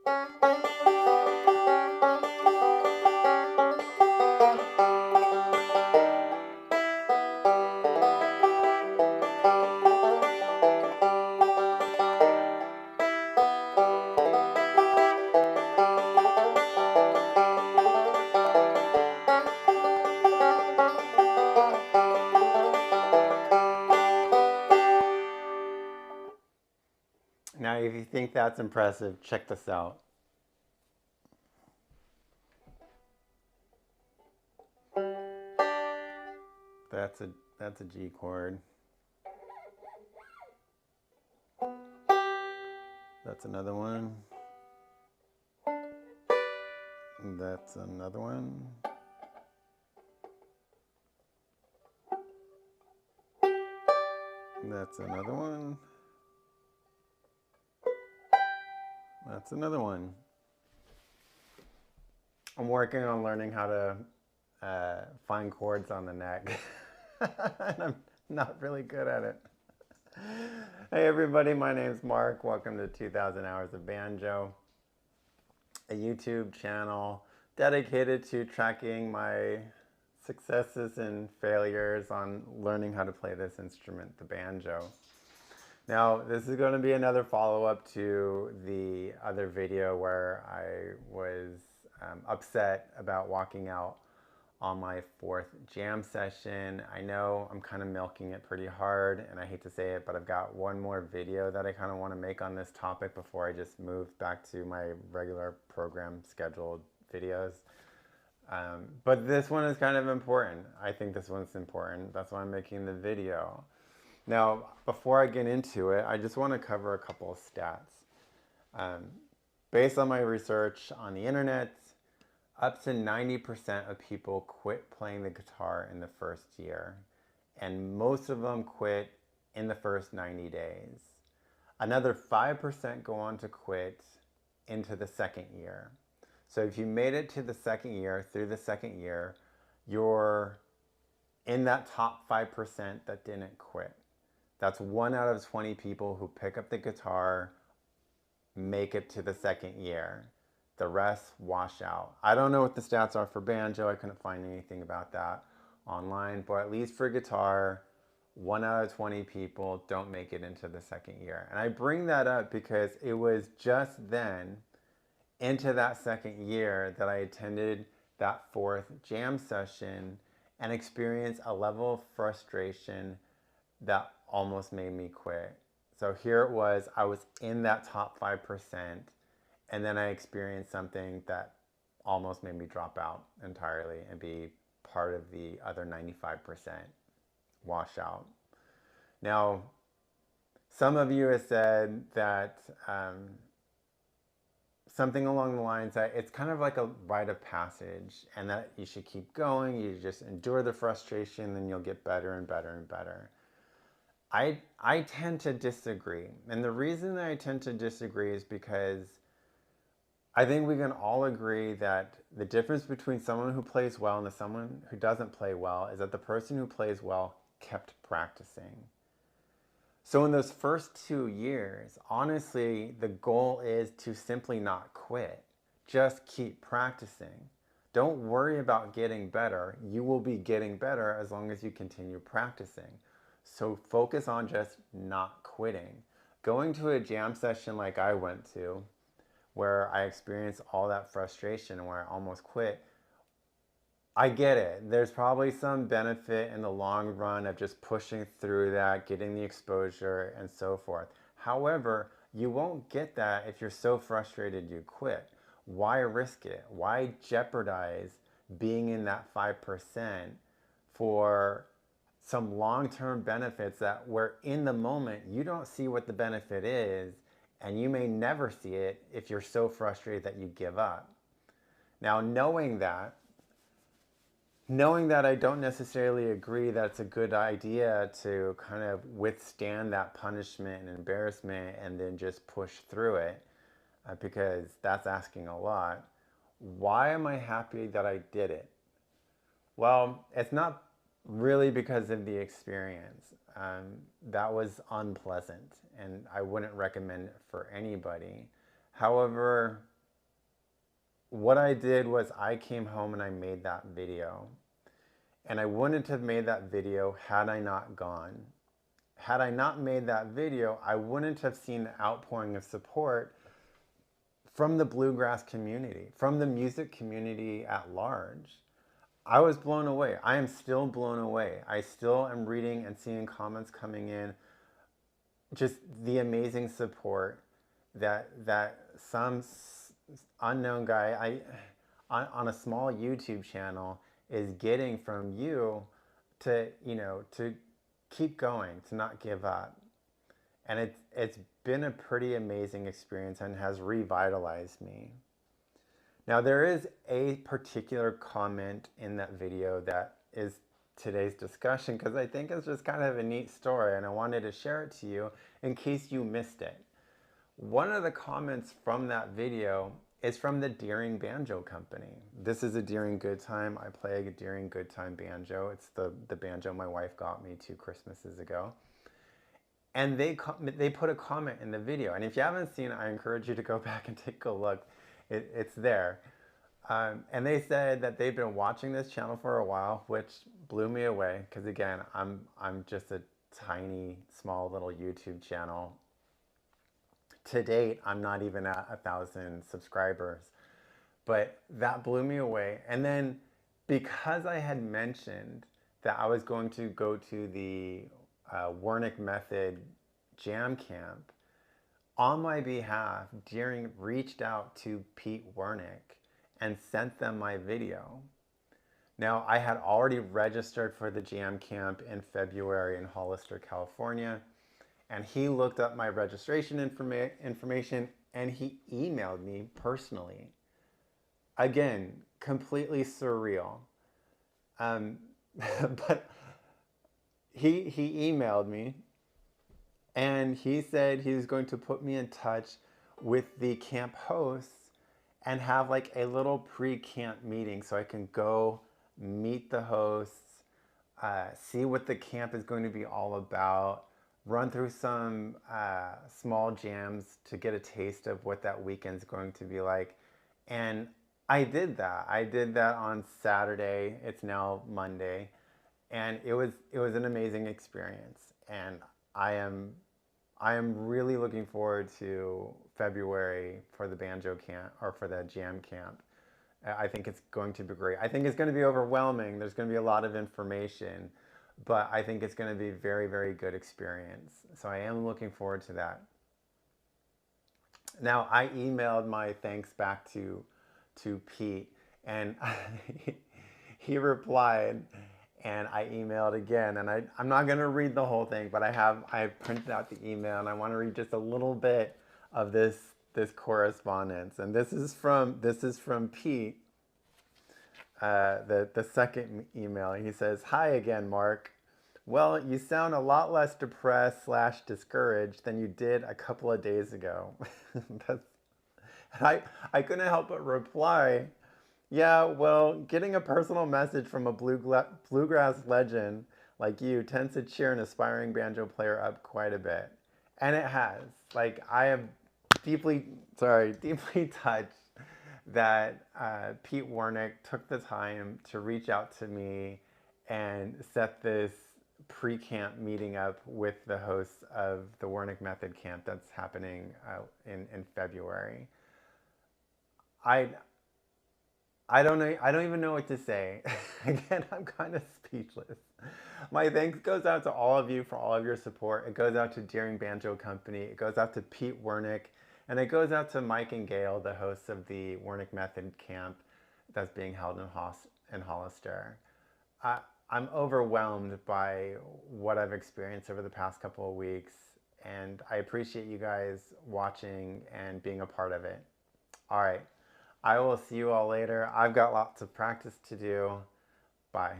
Now, if you think that's impressive, check this out. That's a G chord. That's another one. That's another one. That's another one. That's another one. I'm working on learning how to find chords on the neck. And I'm not really good at it. Hey everybody, my name's Mark. Welcome to 2000 Hours of Banjo, a YouTube channel dedicated to tracking my successes and failures on learning how to play this instrument, the banjo. Now, this is going to be another follow-up to the other video where I was upset about walking out on my 4th jam session. I know I'm kind of milking it pretty hard, and I hate to say it, but I've got one more video that I kind of want to make on this topic before I just move back to my regular program scheduled videos. But this one is kind of important. I think this one's important. That's why I'm making the video. Now, before I get into it, I just want to cover a couple of stats. Based on my research on the internet, up to 90% of people quit playing the guitar in the first year, and most of them quit in the first 90 days. Another 5% go on to quit into the second year. So if you made it to the second year, through the second year, you're in that top 5% that didn't quit. That's 1 out of 20 people who pick up the guitar, make it to the second year. The rest wash out. I don't know what the stats are for banjo. I couldn't find anything about that online, but at least for guitar, 1 out of 20 people don't make it into the second year. And I bring that up because it was just then, into that second year, that I attended that 4th jam session and experienced a level of frustration that almost made me quit. So here it was, I was in that top 5%, and then I experienced something that almost made me drop out entirely and be part of the other 95% washout. Now, some of you have said that something along the lines that it's kind of like a rite of passage and that you should keep going, you just endure the frustration, then you'll get better and better and better. I tend to disagree. And the reason that I tend to disagree is because I think we can all agree that the difference between someone who plays well and someone who doesn't play well is that the person who plays well kept practicing. So in those first 2 years, honestly, the goal is to simply not quit. Just keep practicing. Don't worry about getting better. You will be getting better as long as you continue practicing. So focus on just not quitting. Going to a jam session like I went to, where I experienced all that frustration and where I almost quit, I get it. There's probably some benefit in the long run of just pushing through that, getting the exposure and so forth. However, you won't get that if you're so frustrated you quit. Why risk it? Why jeopardize being in that 5% for some long-term benefits that where in the moment you don't see what the benefit is, and you may never see it if you're so frustrated that you give up. Now, knowing that I don't necessarily agree that it's a good idea to kind of withstand that punishment and embarrassment and then just push through it, because that's asking a lot. Why am I happy that I did it? Well, it's not really because of the experience. That was unpleasant and I wouldn't recommend it for anybody. However, what I did was I came home and I made that video. And I wouldn't have made that video had I not gone. Had I not made that video, I wouldn't have seen the outpouring of support from the bluegrass community, from the music community at large. I was blown away. I am still blown away. I still am reading and seeing comments coming in, just the amazing support that some unknown guy on a small YouTube channel is getting from you to, to keep going, to not give up. And it's been a pretty amazing experience and has revitalized me. Now, there is a particular comment in that video that is today's discussion because I think it's just kind of a neat story and I wanted to share it to you in case you missed it. One of the comments from that video is from the Deering Banjo Company. This is a Deering Good Time. I play a Deering Good Time banjo. It's the banjo my wife got me 2 Christmases ago. And they put a comment in the video. And if you haven't seen it, I encourage you to go back and take a look. It's there. And they said that they've been watching this channel for a while, which blew me away. Because again, I'm just a tiny, small little YouTube channel. To date, I'm not even at 1,000 subscribers. But that blew me away. And then because I had mentioned that I was going to go to the Wernick Method Jam Camp, on my behalf, Deering reached out to Pete Wernick and sent them my video. Now, I had already registered for the Jam Camp in February in Hollister, California, and he looked up my registration information and he emailed me personally. Again, completely surreal. But he emailed me and he said he was going to put me in touch with the camp hosts and have like a little pre-camp meeting so I can go meet the hosts, see what the camp is going to be all about, run through some small jams to get a taste of what that weekend's going to be like. And I did that. I did that on Saturday. It's now Monday. And it was an amazing experience. And I am really looking forward to February for the banjo camp or for the jam camp. I think it's going to be great. I think it's going to be overwhelming. There's going to be a lot of information, but I think it's going to be a very, very good experience. So I am looking forward to that. Now, I emailed my thanks back to Pete, and he replied, and I emailed again. And I'm not going to read the whole thing, but I printed out the email, and I want to read just a little bit of this correspondence. And this is from Pete. The second email. He says, "Hi again, Mark. Well, you sound a lot less depressed / discouraged than you did a couple of days ago." I couldn't help but reply, "Yeah, well, getting a personal message from a bluegrass legend like you tends to cheer an aspiring banjo player up quite a bit." And it has. Like, I am deeply touched that Pete Wernick took the time to reach out to me and set this pre-camp meeting up with the hosts of the Wernick Method Camp that's happening in February. I don't know. I don't even know what to say. Again, I'm kind of speechless. My thanks goes out to all of you for all of your support. It goes out to Deering Banjo Company. It goes out to Pete Wernick. And it goes out to Mike and Gail, the hosts of the Wernick Method Camp that's being held in Hollister. I'm overwhelmed by what I've experienced over the past couple of weeks. And I appreciate you guys watching and being a part of it. All right. I will see you all later. I've got lots of practice to do. Bye.